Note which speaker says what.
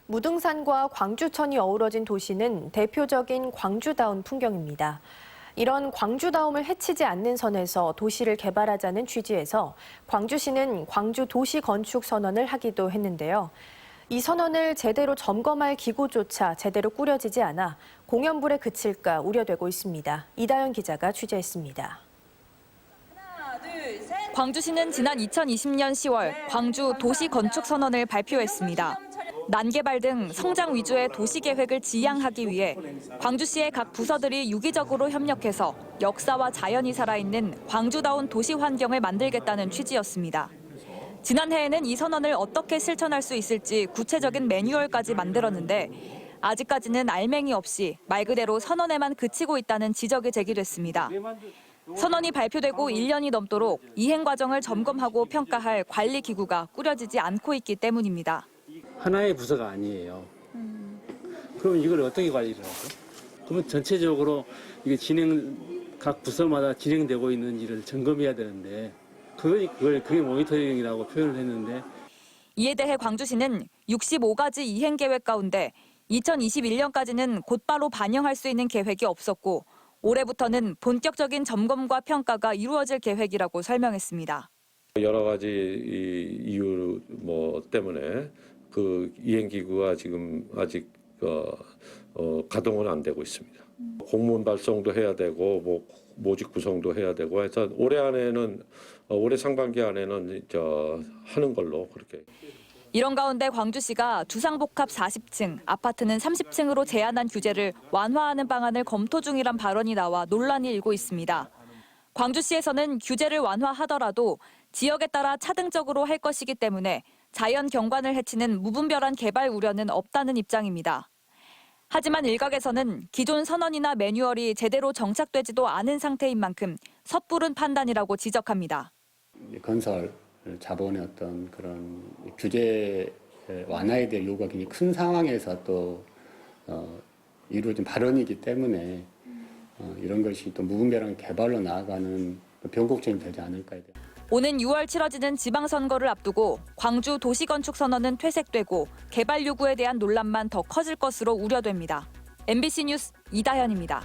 Speaker 1: 무등산과 광주천이 어우러진 도시는 대표적인 광주다운 풍경입니다. 이런 광주다움을 해치지 않는 선에서 도시를 개발하자는 취지에서 광주시는 광주 도시 건축 선언을 하기도 했는데요. 이 선언을 제대로 점검할 기구조차 제대로 꾸려지지 않아 공연불에 그칠까 우려되고 있습니다. 이다연 기자가 취재했습니다.
Speaker 2: 광주시는 지난 2020년 10월 광주 도시 건축 선언을 발표했습니다. 난개발 등 성장 위주의 도시 계획을 지향하기 위해 광주시의 각 부서들이 유기적으로 협력해서 역사와 자연이 살아있는 광주다운 도시 환경을 만들겠다는 취지였습니다. 지난해에는 이 선언을 어떻게 실천할 수 있을지 구체적인 매뉴얼까지 만들었는데 아직까지는 알맹이 없이 말 그대로 선언에만 그치고 있다는 지적이 제기됐습니다. 선언이 발표되고 1년이 넘도록 이행 과정을 점검하고 평가할 관리 기구가 꾸려지지 않고 있기 때문입니다.
Speaker 3: 하나의 부서가 아니에요. 그럼 이걸 어떻게 관리를 하죠? 그러면 전체적으로 이게 각 부서마다 진행되고 있는 일을 점검해야 되는데 그게 모니터링이라고 표현을 했는데
Speaker 2: 이에 대해 광주시는 65가지 이행 계획 가운데 2021년까지는 곧바로 반영할 수 있는 계획이 없었고 올해부터는 본격적인 점검과 평가가 이루어질 계획이라고 설명했습니다.
Speaker 4: 여러 가지 이유 때문에 그 이행 기구가 지금 아직 가동은 안 되고 있습니다. 공문 발송도 해야 되고 모집 구성도 해야 되고 해서 올해 상반기 안에는 하는 걸로 그렇게.
Speaker 2: 이런 가운데 광주시가 주상복합 40층, 아파트는 30층으로 제한한 규제를 완화하는 방안을 검토 중이란 발언이 나와 논란이 일고 있습니다. 광주시에서는 규제를 완화하더라도 지역에 따라 차등적으로 할 것이기 때문에 자연 경관을 해치는 무분별한 개발 우려는 없다는 입장입니다. 하지만 일각에서는 기존 선언이나 매뉴얼이 제대로 정착되지도 않은 상태인 만큼 섣부른 판단이라고 지적합니다.
Speaker 5: 건설 자본의 어떤 그런 규제 완화에 대한 요구가 굉장히 큰 상황에서 또 이루어진 발언이기 때문에 이런 것이 또 무분별한 개발로 나아가는 변곡점이 되지 않을까.
Speaker 2: 오는 6월 치러지는 지방선거를 앞두고 광주 도시건축선언은 퇴색되고 개발 요구에 대한 논란만 더 커질 것으로 우려됩니다. MBC 뉴스 이다현입니다.